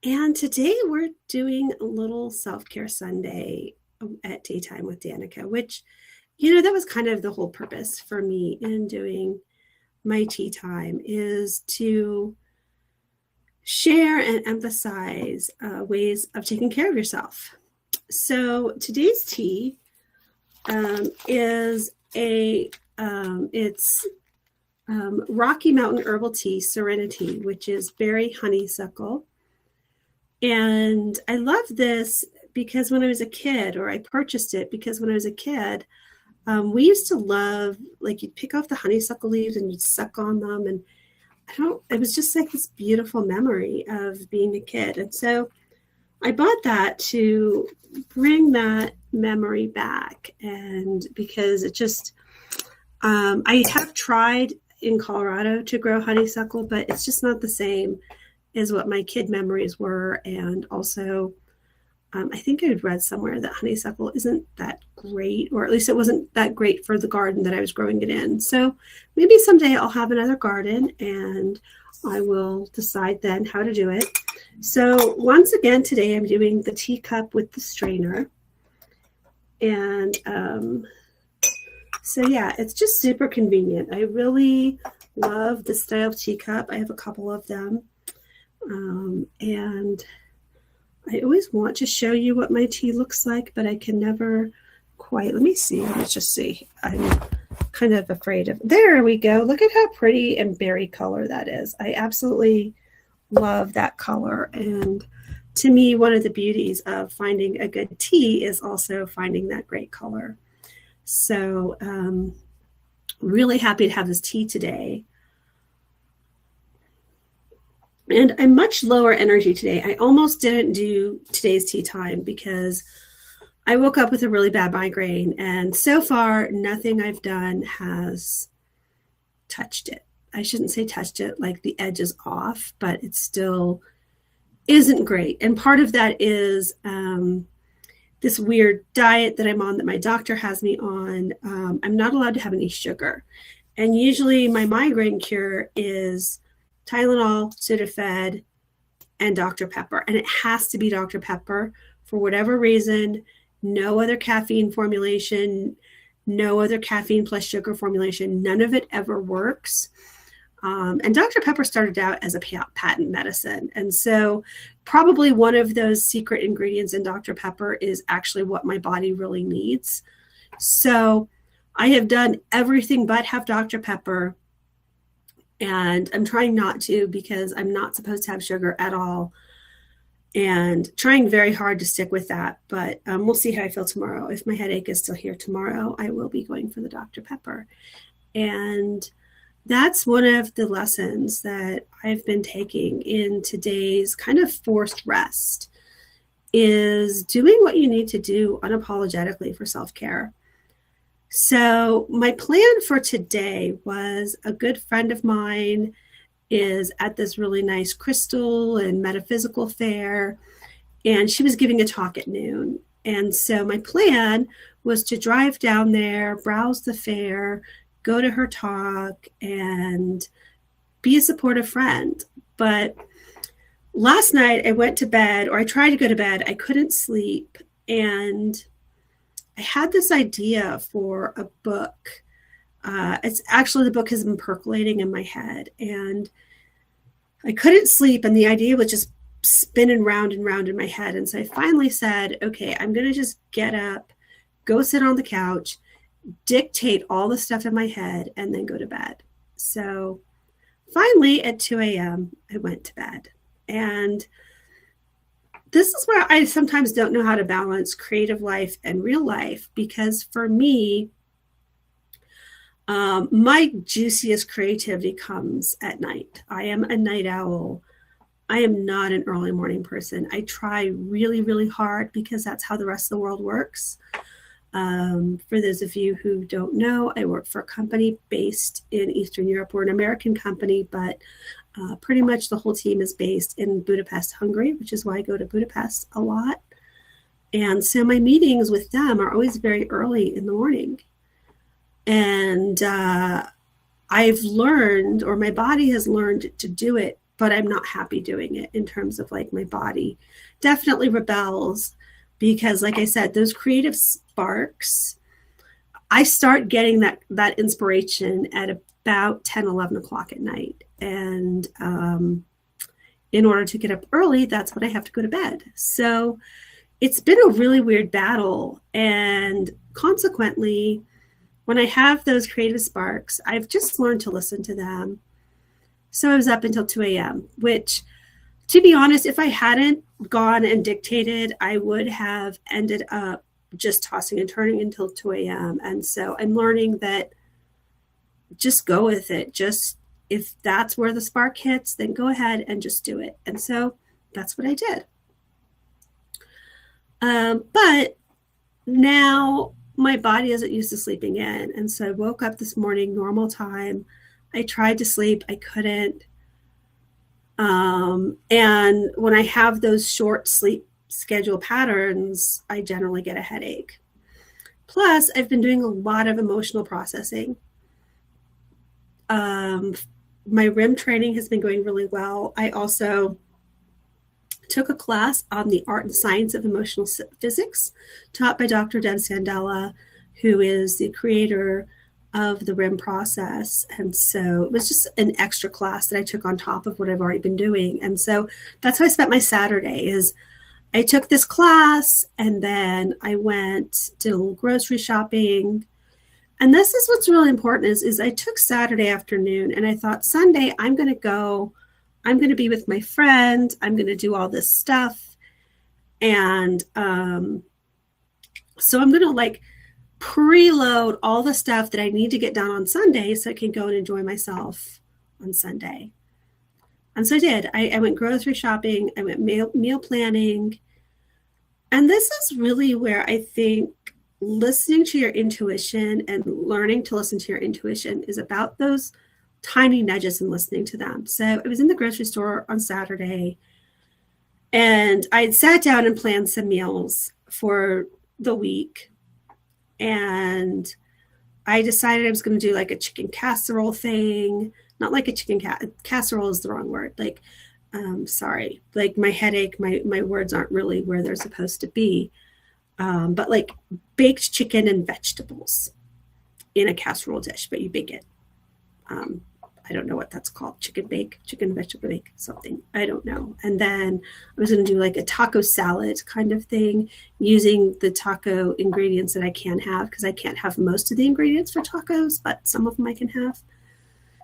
And today we're doing a little self-care Sunday at Tea Time with Danica, which, that was kind of the whole purpose for me in doing my tea time is to share and emphasize ways of taking care of yourself. So today's tea is it's Rocky Mountain Herbal Tea Serenity, which is berry honeysuckle. And I love this because when I was a kid, or I purchased it because when I was a kid, we used to love, like, you'd pick off the honeysuckle leaves and you'd suck on them. And it was just like this beautiful memory of being a kid. And so I bought that to bring that memory back. And because it just, I have tried in Colorado to grow honeysuckle, but it's just not the same as what my kid memories were. And also, I think I had read somewhere that honeysuckle isn't that great, or at least it wasn't that great for the garden that I was growing it in. So maybe someday I'll have another garden and I will decide then how to do it. So once again, today I'm doing the teacup with the strainer. And so yeah, it's just super convenient. I really love this style of teacup. I have a couple of them. And I always want to show you what my tea looks like, but I can never quite. Let's just see. I'm kind of afraid of. There we go. Look at how pretty and berry color that is. I absolutely love that color. And to me, one of the beauties of finding a good tea is also finding that great color. So really happy to have this tea today. And I'm much lower energy today. I almost didn't do today's tea time because I woke up with a really bad migraine. And so far, nothing I've done has touched it. I shouldn't say touched it, like the edge is off, but it still isn't great. And part of that is this weird diet that I'm on, that my doctor has me on. I'm not allowed to have any sugar. And usually my migraine cure is Tylenol, Sudafed, and Dr. Pepper. And it has to be Dr. Pepper for whatever reason. No other caffeine formulation, no other caffeine plus sugar formulation. None of it ever works. And Dr. Pepper started out as a patent medicine. And so probably one of those secret ingredients in Dr. Pepper is actually what my body really needs. So I have done everything but have Dr. Pepper. And I'm trying not to because I'm not supposed to have sugar at all. And trying very hard to stick with that. But we'll see how I feel tomorrow. If my headache is still here tomorrow, I will be going for the Dr. Pepper. And that's one of the lessons that I've been taking in today's kind of forced rest, is doing what you need to do unapologetically for self-care. So my plan for today was, a good friend of mine is at this really nice crystal and metaphysical fair, and she was giving a talk at noon. And so my plan was to drive down there, browse the fair, go to her talk, and be a supportive friend. But last night I went to bed, or I tried to go to bed. I couldn't sleep, and I had this idea for a book. It's actually, the book has been percolating in my head, and I couldn't sleep, and the idea was just spinning round and round in my head. And so I finally said, okay, I'm going to just get up, go sit on the couch, dictate all the stuff in my head, and then go to bed. So finally at 2 a.m., I went to bed. And this is where I sometimes don't know how to balance creative life and real life, because for me, my juiciest creativity comes at night. I am a night owl. I am not an early morning person. I try really, really hard because that's how the rest of the world works. For those of you who don't know, I work for a company based in Eastern Europe. We're an American company, but pretty much the whole team is based in Budapest, Hungary, which is why I go to Budapest a lot. And so my meetings with them are always very early in the morning. And I've learned, or my body has learned, to do it but I'm not happy doing it in terms of like my body definitely rebels because like I said, those creative sparks, I start getting that inspiration at about 10, 11 o'clock at night. And in order to get up early, that's when I have to go to bed. So it's been a really weird battle. And consequently, when I have those creative sparks, I've just learned to listen to them. So I was up until 2 a.m., which, to be honest, if I hadn't gone and dictated, I would have ended up just tossing and turning until 2 a.m. And so I'm learning that just go with it. Just if that's where the spark hits, then go ahead and just do it. And so that's what I did. But now my body isn't used to sleeping in. And so I woke up this morning, normal time. I tried to sleep. I couldn't. And when I have those short sleep schedule patterns, I generally get a headache. Plus, I've been doing a lot of emotional processing. My RIM training has been going really well. I also took a class on the art and science of emotional physics taught by Dr. Deb Sandella, who is the creator of the RIM process. And so it was just an extra class that I took on top of what I've already been doing. And so that's how I spent my Saturday is I took this class and then I did a little grocery shopping. And this is what's really important is I took Saturday afternoon and I thought Sunday, I'm going to be with my friend. I'm going to do all this stuff. And so I'm going to like preload all the stuff that I need to get done on Sunday so I can go and enjoy myself on Sunday. And so I did. I went grocery shopping. I went meal planning. And this is really where I think listening to your intuition and learning to listen to your intuition is about those tiny nudges and listening to them. So I was in the grocery store on Saturday and I had sat down and planned some meals for the week. And I decided I was going to do like a chicken casserole thing, not like a casserole is the wrong word. Like, sorry, like my headache, my words aren't really where they're supposed to be. But like baked chicken and vegetables in a casserole dish, but you bake it. I don't know what that's called. Chicken vegetable bake, something. I don't know. And then I was going to do like a taco salad kind of thing using the taco ingredients that I can have because I can't have most of the ingredients for tacos, but some of them I can have.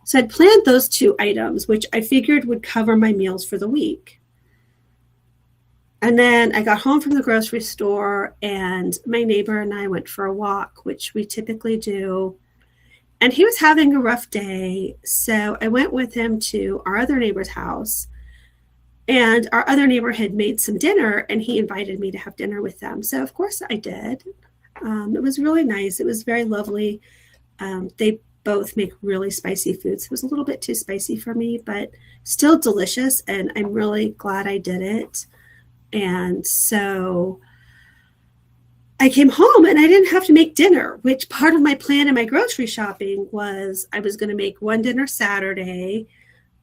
So I'd planned those two items, which I figured would cover my meals for the week. And then I got home from the grocery store and my neighbor and I went for a walk, which we typically do. And he was having a rough day. So I went with him to our other neighbor's house. And our other neighbor had made some dinner and he invited me to have dinner with them. So of course I did. It was really nice. It was very lovely. They both make really spicy foods. It was a little bit too spicy for me, but still delicious. And I'm really glad I did it. And so I came home and I didn't have to make dinner, which part of my plan in my grocery shopping was I was going to make one dinner Saturday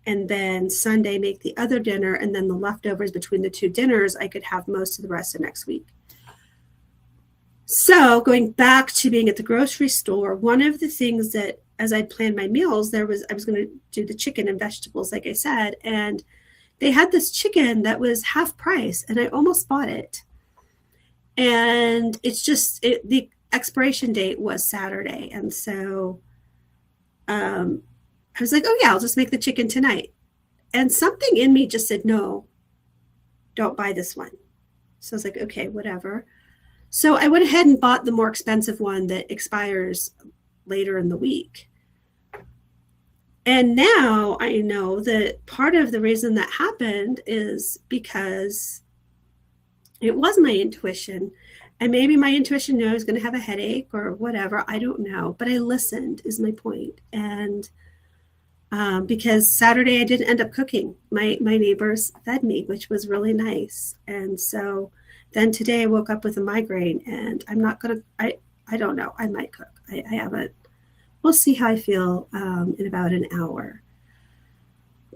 and then Sunday make the other dinner. And then the leftovers between the two dinners, I could have most of the rest of next week. So going back to being at the grocery store, one of the things that as I planned my meals, I was going to do the chicken and vegetables, like I said, and they had this chicken that was half price and I almost bought it. And it's just, the expiration date was Saturday. And so I was like, oh yeah, I'll just make the chicken tonight. And something in me just said, no, don't buy this one. So I was like, okay, whatever. So I went ahead and bought the more expensive one that expires later in the week. And now I know that part of the reason that happened is because it was my intuition. And maybe my intuition knew I was going to have a headache or whatever. I don't know. But I listened is my point. And because Saturday I didn't end up cooking. My neighbors fed me, which was really nice. And so then today I woke up with a migraine and I'm not going to, I don't know. I might cook. I haven't. We'll see how I feel in about an hour.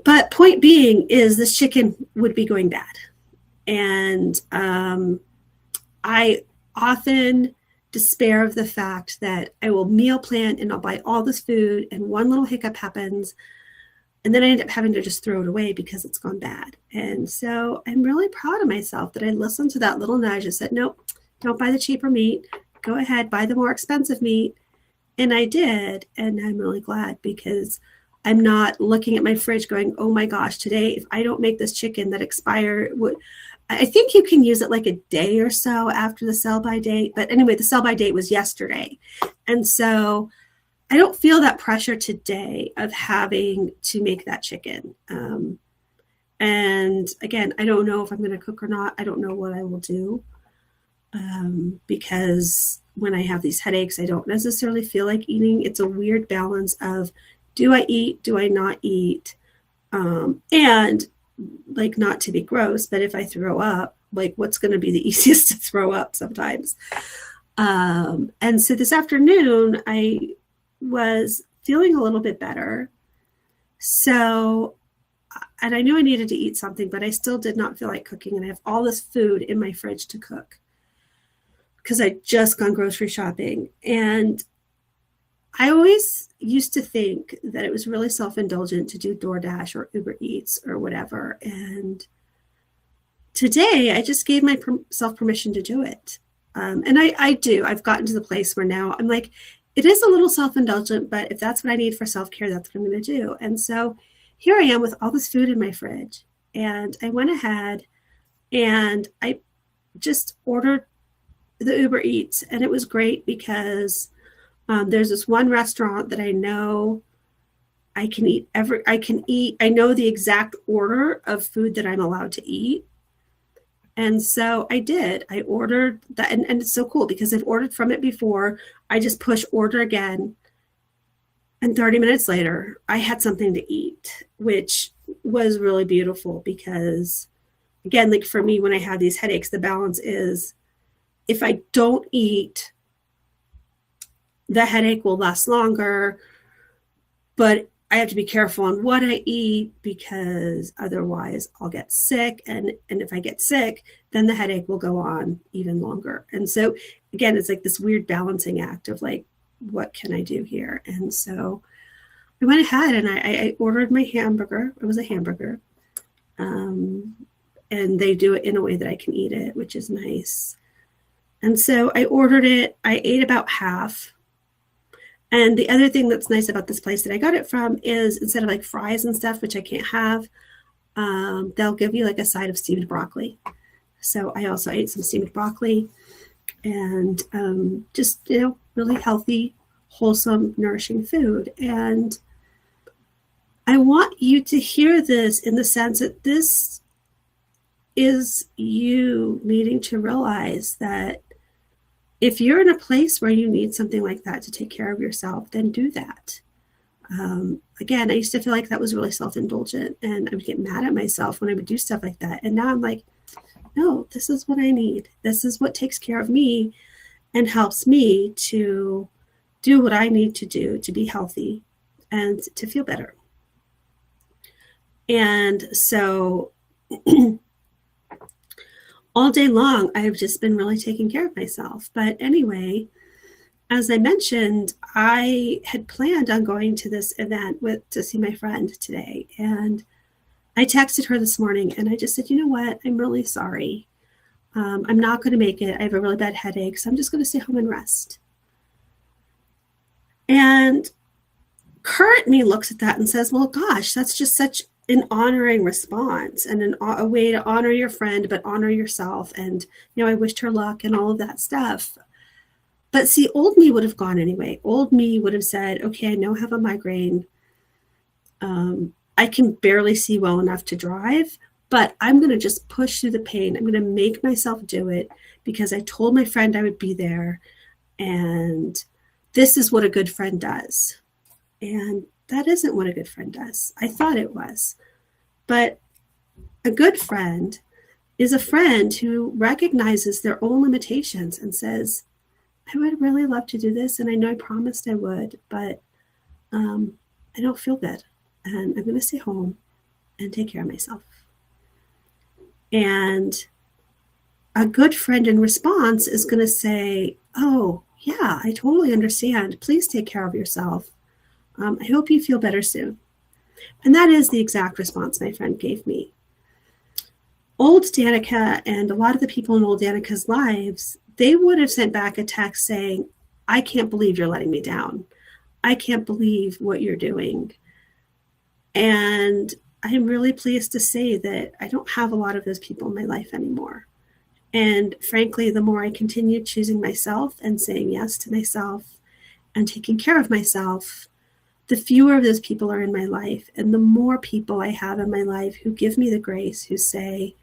But point being is this chicken would be going bad. And I often despair of the fact that I will meal plan and I'll buy all this food and one little hiccup happens and then I end up having to just throw it away because it's gone bad. And so I'm really proud of myself that I listened to that little nudge and said, nope, don't buy the cheaper meat. Go ahead, buy the more expensive meat. And I did. And I'm really glad because I'm not looking at my fridge going, oh my gosh, today, if I don't make this chicken that expired, I think you can use it like a day or so after the sell by date. But anyway, the sell by date was yesterday. And so I don't feel that pressure today of having to make that chicken. And again, I don't know if I'm going to cook or not. I don't know what I will do because when I have these headaches, I don't necessarily feel like eating. It's a weird balance of do I eat, do I not eat? And like not to be gross, but if I throw up, like what's going to be the easiest to throw up sometimes? And so this afternoon, I was feeling a little bit better. So, and I knew I needed to eat something, but I still did not feel like cooking. And I have all this food in my fridge to cook because I just gone grocery shopping. And I always used to think that it was really self-indulgent to do DoorDash or Uber Eats or whatever. And today I just gave myself permission to do it. And I do. I've gotten to the place where now I'm like, it is a little self-indulgent, but if that's what I need for self-care, that's what I'm going to do. And so here I am with all this food in my fridge. And I went ahead and I just ordered the Uber Eats. And it was great because there's this one restaurant that I know I know the exact order of food that I'm allowed to eat. And so I did. I ordered that. And it's so cool because I've ordered from it before. I just push order again. And 30 minutes later, I had something to eat, which was really beautiful because, again, like for me, when I have these headaches, the balance is if I don't eat, the headache will last longer. But I have to be careful on what I eat because otherwise I'll get sick. And if I get sick, then the headache will go on even longer. And so, again, it's like this weird balancing act of like, what can I do here? And so I went ahead and I ordered my hamburger. It was a hamburger. And they do it in a way that I can eat it, which is nice. And so I ordered it. I ate about half. And the other thing that's nice about this place that I got it from is instead of like fries and stuff, which I can't have, they'll give you like a side of steamed broccoli. So I also ate some steamed broccoli and just, really healthy, wholesome, nourishing food. And I want you to hear this in the sense that this is you needing to realize that if you're in a place where you need something like that to take care of yourself, then do that. Again, I used to feel like that was really self-indulgent and I would get mad at myself when I would do stuff like that. And now I'm like, no, this is what I need. This is what takes care of me and helps me to do what I need to do to be healthy and to feel better. And so all day long, I've just been really taking care of myself. But anyway, as I mentioned, I had planned on going to this event to see my friend today. And I texted her this morning and I just said, you know what? I'm really sorry. I'm not going to make it. I have a really bad headache, so I'm just going to stay home and rest. And current me looks at that and says, well, gosh, that's just such an honoring response and a way to honor your friend, but honor yourself. And, I wished her luck and all of that stuff. But see, old me would have gone anyway. Old me would have said, okay, I know I have a migraine. I can barely see well enough to drive, but I'm going to just push through the pain. I'm going to make myself do it because I told my friend I would be there. And this is what a good friend does. And that isn't what a good friend does. I thought it was. But a good friend is a friend who recognizes their own limitations and says, I would really love to do this. And I know I promised I would, but I don't feel good. And I'm going to stay home. and take care of myself. And a good friend in response is going to say, oh, yeah, I totally understand. Please take care of yourself. I hope you feel better soon. And that is the exact response my friend gave me. Old Danica and a lot of the people in old Danica's lives, they would have sent back a text saying, I can't believe you're letting me down. I can't believe what you're doing. And I'm really pleased to say that I don't have a lot of those people in my life anymore. And frankly, the more I continue choosing myself and saying yes to myself and taking care of myself, the fewer of those people are in my life. And the more people I have in my life who give me the grace, who say,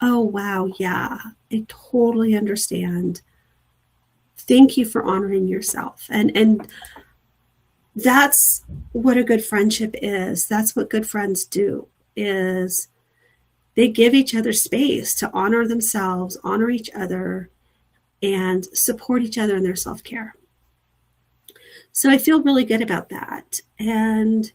oh, wow, yeah, I totally understand. Thank you for honoring yourself. And that's what a good friendship is. That's what good friends do, is they give each other space to honor themselves, honor each other, and support each other in their self-care. So I feel really good about that. And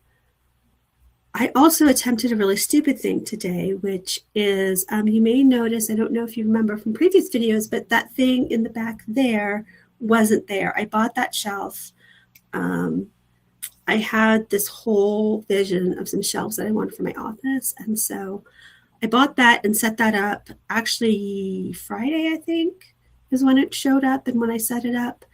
I also attempted a really stupid thing today, which is, you may notice, I don't know if you remember from previous videos, but that thing in the back there wasn't there. I bought that shelf. I had this whole vision of some shelves that I wanted for my office. And so I bought that and set that up. Actually, Friday, I think, is when it showed up and when I set it up.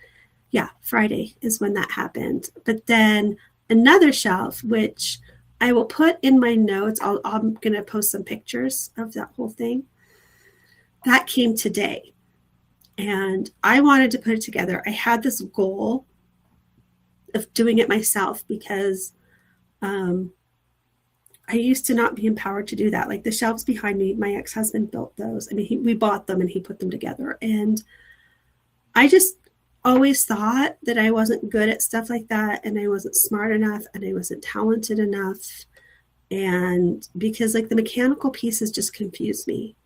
Yeah, Friday is when that happened. But then another shelf, which I will put in my notes. I'm going to post some pictures of that whole thing. That came today. And I wanted to put it together. I had this goal of doing it myself because I used to not be empowered to do that. Like the shelves behind me, my ex-husband built those. I mean, we bought them and he put them together. And I just always thought that I wasn't good at stuff like that, and I wasn't smart enough, and I wasn't talented enough. And because like the mechanical pieces just confused me.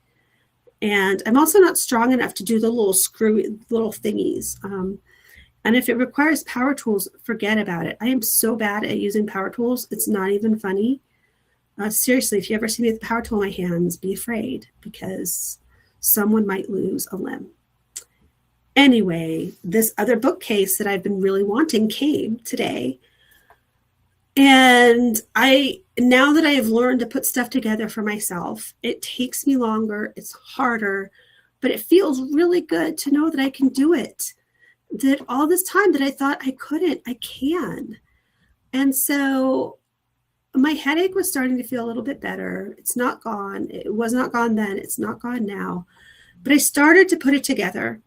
And I'm also not strong enough to do the little little thingies. And if it requires power tools, forget about it. I am so bad at using power tools. It's not even funny. Seriously, if you ever see me with a power tool in my hands, be afraid, because someone might lose a limb. Anyway, this other bookcase that I've been really wanting came today. And now that I have learned to put stuff together for myself, it takes me longer, it's harder, but it feels really good to know that I can do it. That all this time that I thought I couldn't, I can. And so my headache was starting to feel a little bit better. It's not gone. It was not gone then. It's not gone now. But I started to put it together.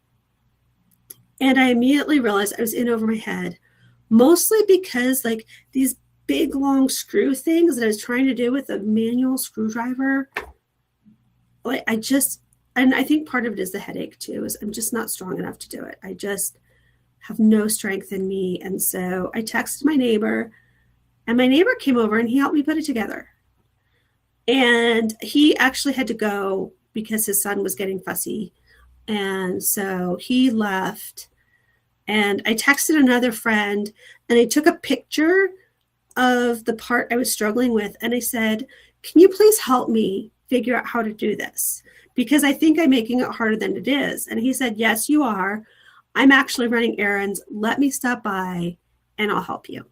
And I immediately realized I was in over my head, mostly because like these big long screw things that I was trying to do with a manual screwdriver, like and I think part of it is the headache too, is I'm just not strong enough to do it. I just have no strength in me. And so I texted my neighbor, and my neighbor came over and he helped me put it together. And he actually had to go because his son was getting fussy. And so he left, and I texted another friend, and I took a picture of the part I was struggling with. And I said, can you please help me figure out how to do this? Because I think I'm making it harder than it is. And he said, yes, you are. I'm actually running errands. Let me stop by and I'll help you.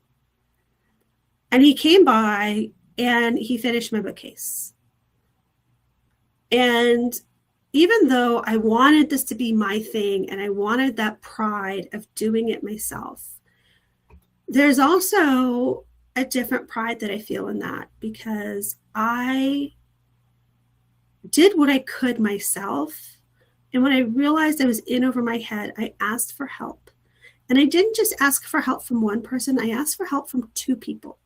And he came by and he finished my bookcase. And even though I wanted this to be my thing and I wanted that pride of doing it myself, there's also a different pride that I feel in that, because I did what I could myself. And when I realized I was in over my head, I asked for help. And I didn't just ask for help from one person, I asked for help from two people.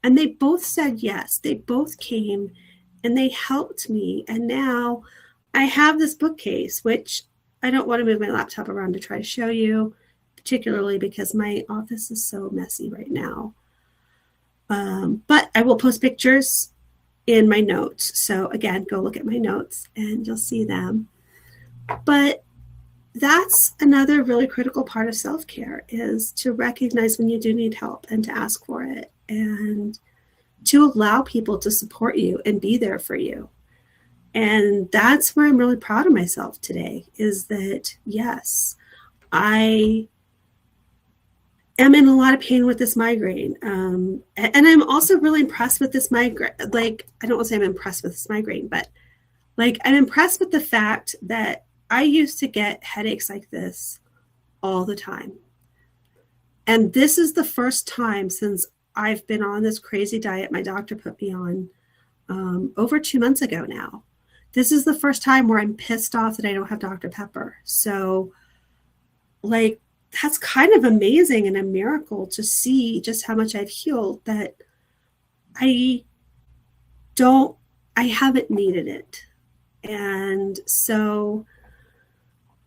And they both said yes. They both came and they helped me. And now I have this bookcase, which I don't want to move my laptop around to try to show you, particularly because my office is so messy right now. But I will post pictures in my notes. So again, go look at my notes and you'll see them. But that's another really critical part of self-care, is to recognize when you do need help and to ask for it. And to allow people to support you and be there for you. And that's where I'm really proud of myself today, is that, yes, I am in a lot of pain with this migraine. And I'm also really impressed with this migraine. Like, I don't want to say I'm impressed with this migraine, but like, I'm impressed with the fact that I used to get headaches like this all the time. And this is the first time since I've been on this crazy diet my doctor put me on over 2 months ago now. This is the first time where I'm pissed off that I don't have Dr. Pepper. So, like, that's kind of amazing and a miracle to see just how much I've healed, that I haven't needed it. And so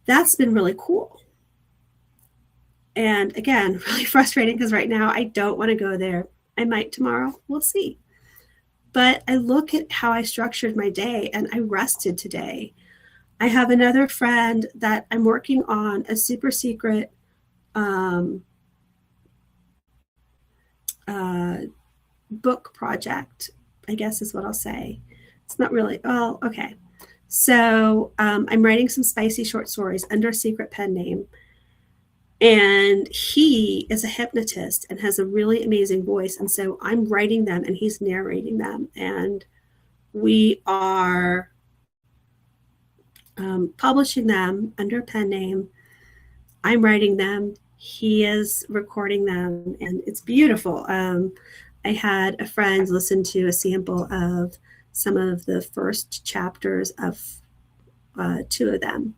that's been really cool. And again, really frustrating because right now I don't want to go there. I might tomorrow. We'll see. But I look at how I structured my day, and I rested today. I have another friend that I'm working on a super secret book project, I guess is what I'll say. It's not really, oh, okay. So I'm writing some spicy short stories under a secret pen name. And he is a hypnotist and has a really amazing voice. And so I'm writing them and he's narrating them. And we are publishing them under a pen name. I'm writing them. He is recording them. And it's beautiful. I had a friend listen to a sample of some of the first chapters of 2 of them.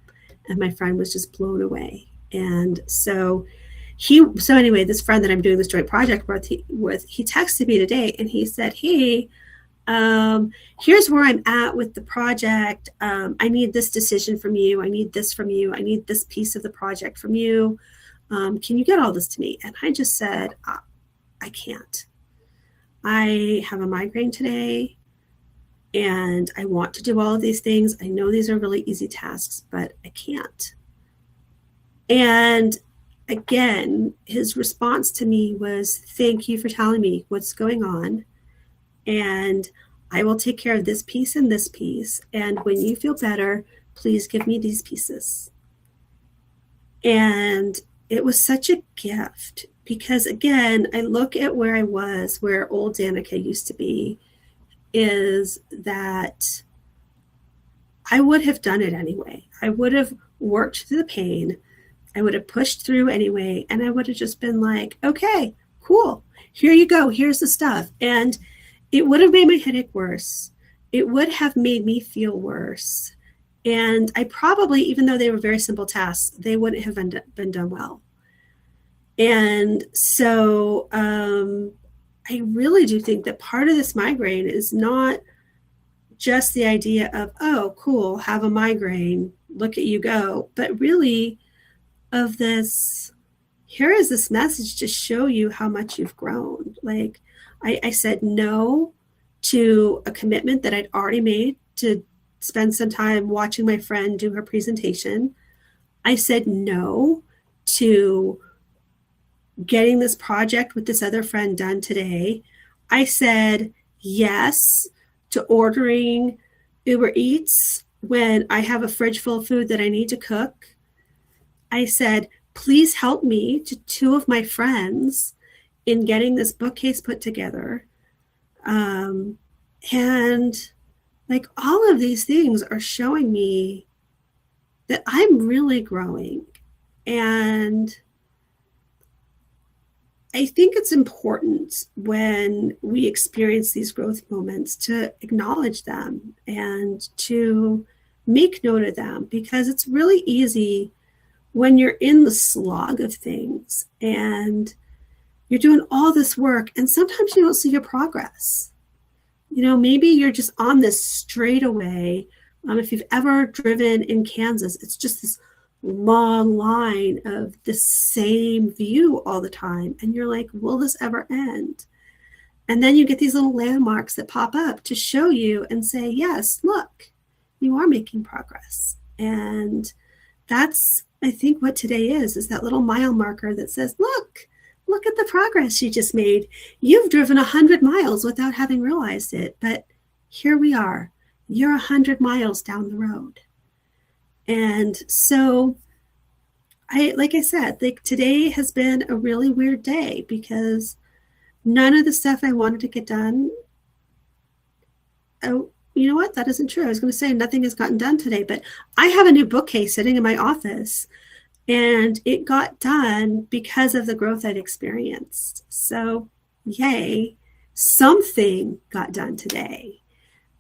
And my friend was just blown away. And so anyway, this friend that I'm doing this joint project with, he texted me today and he said, hey, here's where I'm at with the project. I need this decision from you. I need this from you. I need this piece of the project from you. Can you get all this to me? And I just said, I can't. I have a migraine today and I want to do all of these things. I know these are really easy tasks, but I can't. And again, his response to me was, thank you for telling me what's going on. And I will take care of this piece and this piece. And when you feel better, please give me these pieces. And it was such a gift because, again, I look at where I was, where old Danica used to be, is that I would have done it anyway. I would have worked through the pain. I would have pushed through anyway, and I would have just been like, okay, cool, here you go, here's the stuff. And it would have made my headache worse. It would have made me feel worse. And I probably, even though they were very simple tasks, they wouldn't have been done well. And so I really do think that part of this migraine is not just the idea of, oh, cool, have a migraine, look at you go, but really of this, here is this message to show you how much you've grown. Like I said no to a commitment that I'd already made to spend some time watching my friend do her presentation. I said no to getting this project with this other friend done today. I said yes to ordering Uber Eats when I have a fridge full of food that I need to cook. I said, please help me to 2 of my friends in getting this bookcase put together. And like all of these things are showing me that I'm really growing. And I think it's important when we experience these growth moments to acknowledge them and to make note of them, because it's really easy when you're in the slog of things and you're doing all this work and sometimes you don't see your progress. You know, maybe you're just on this straightaway. If you've ever driven in Kansas, it's just this long line of the same view all the time. And you're like, will this ever end? And then you get these little landmarks that pop up to show you and say, yes, look, you are making progress. And that's, I think, what today is that little mile marker that says, look, look at the progress you just made. You've driven 100 miles without having realized it, but here we are. You're 100 miles down the road. And so like I said, like today has been a really weird day because none of the stuff I wanted to get done. Oh, you know what? That isn't true. I was going to say nothing has gotten done today, but I have a new bookcase sitting in my office and it got done because of the growth I'd experienced. So yay, something got done today.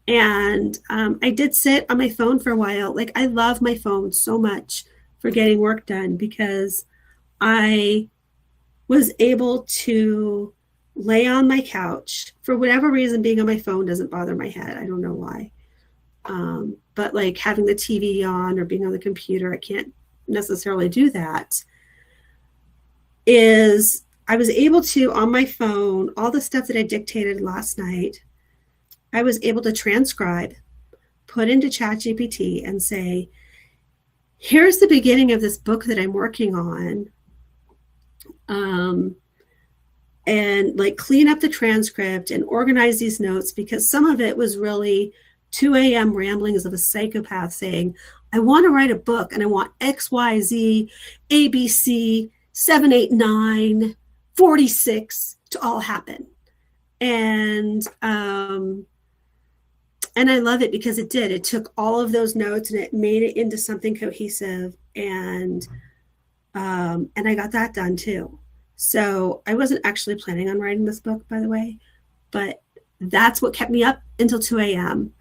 And I did sit on my phone for a while. Like I love my phone so much for getting work done because I was able to lay on my couch. For whatever reason, being on my phone doesn't bother my head. I don't know why. But like having the TV on or being on the computer, I can't necessarily do that. I was able to, on my phone, all the stuff that I dictated last night, I was able to transcribe, put into ChatGPT and say, here's the beginning of this book that I'm working on. And like clean up the transcript and organize these notes because some of it was really 2 a.m. ramblings of a psychopath saying, I want to write a book and I want X, Y, Z, ABC, 7, 8, 9, 46 to all happen. And I love it because it did. It took all of those notes and it made it into something cohesive. And I got that done too. So I wasn't actually planning on writing this book, by the way, but that's what kept me up until 2 a.m.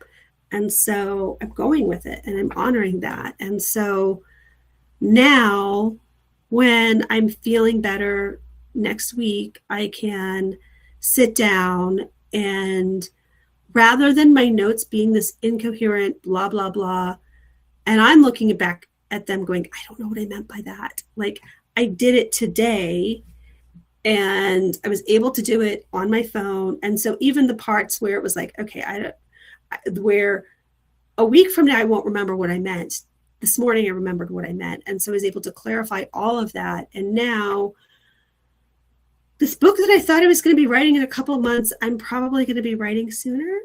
And so I'm going with it and I'm honoring that. And so now when I'm feeling better next week, I can sit down and rather than my notes being this incoherent, blah, blah, blah, and I'm looking back at them going, I don't know what I meant by that. Like I did it today and I was able to do it on my phone. And so even the parts where it was like, okay, where a week from now, I won't remember what I meant. This morning, I remembered what I meant. And so I was able to clarify all of that. And now this book that I thought I was going to be writing in a couple of months, I'm probably going to be writing sooner.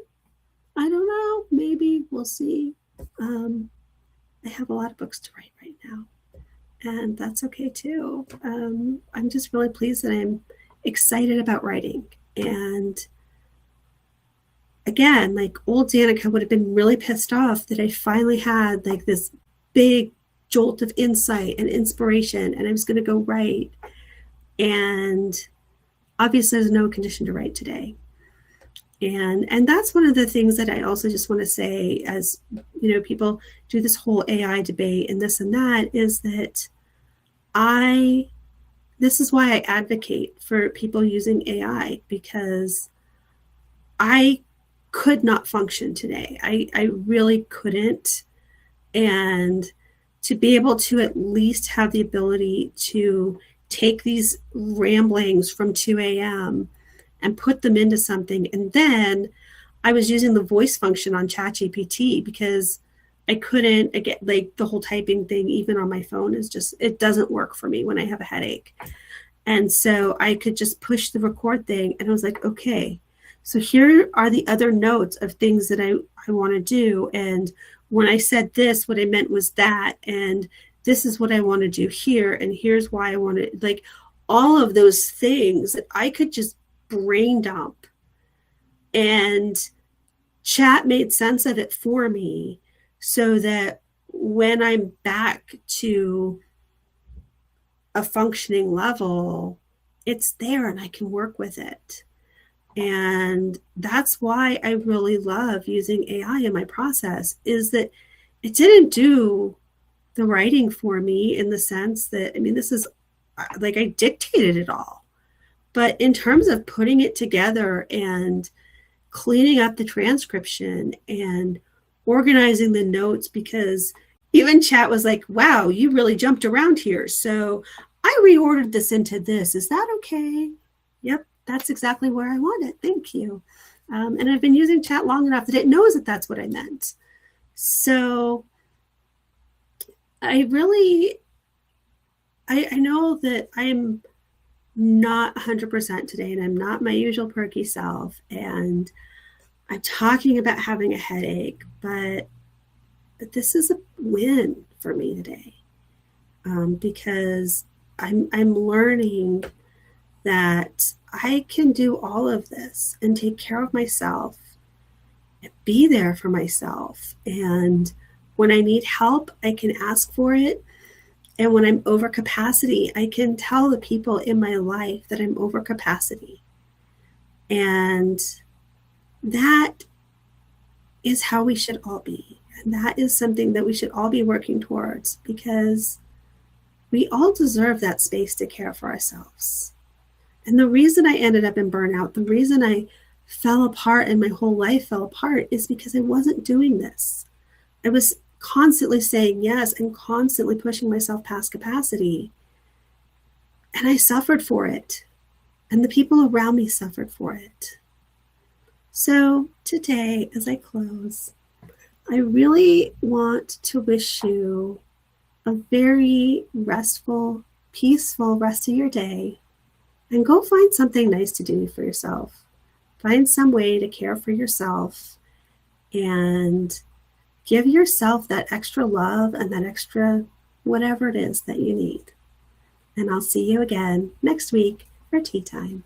I don't know. Maybe we'll see. I have a lot of books to write right now. And that's okay too. I'm just really pleased that I'm excited about writing. And again, like old Danica would have been really pissed off that I finally had like this big jolt of insight and inspiration and I was going to go write. And obviously there's no condition to write today. And that's one of the things that I also just want to say as, you know, people do this whole AI debate and this and that is that this is why I advocate for people using AI because I could not function today. I really couldn't. And to be able to at least have the ability to take these ramblings from 2 a.m. and put them into something. And then I was using the voice function on ChatGPT because I couldn't get like the whole typing thing, even on my phone is just, it doesn't work for me when I have a headache. And so I could just push the record thing and I was like, okay, so here are the other notes of things that I want to do. And when I said this, what I meant was that, and this is what I want to do here. And here's why I want to, like all of those things that I could just brain dump and chat made sense of it for me so that when I'm back to a functioning level, it's there and I can work with it. And that's why I really love using AI in my process is that it didn't do the writing for me in the sense that, I mean, this is like I dictated it all. But in terms of putting it together and cleaning up the transcription and organizing the notes, because even chat was like, wow, you really jumped around here. So I reordered this into this. Is that okay? Yep, that's exactly where I want it. Thank you. And I've been using chat long enough that it knows that that's what I meant. So I really, I know that I'm not 100% today, and I'm not my usual perky self. And I'm talking about having a headache, but this is a win for me today, because I'm learning that I can do all of this and take care of myself, be there for myself. And when I need help, I can ask for it. And when I'm over capacity, I can tell the people in my life that I'm over capacity. And that is how we should all be. And that is something that we should all be working towards, because we all deserve that space to care for ourselves. And the reason I ended up in burnout, the reason I fell apart and my whole life fell apart, is because I wasn't doing this. I was constantly saying yes and constantly pushing myself past capacity. And I suffered for it. And the people around me suffered for it. So today, as I close, I really want to wish you a very restful, peaceful rest of your day. And go find something nice to do for yourself. Find some way to care for yourself and give yourself that extra love and that extra whatever it is that you need. And I'll see you again next week for tea time.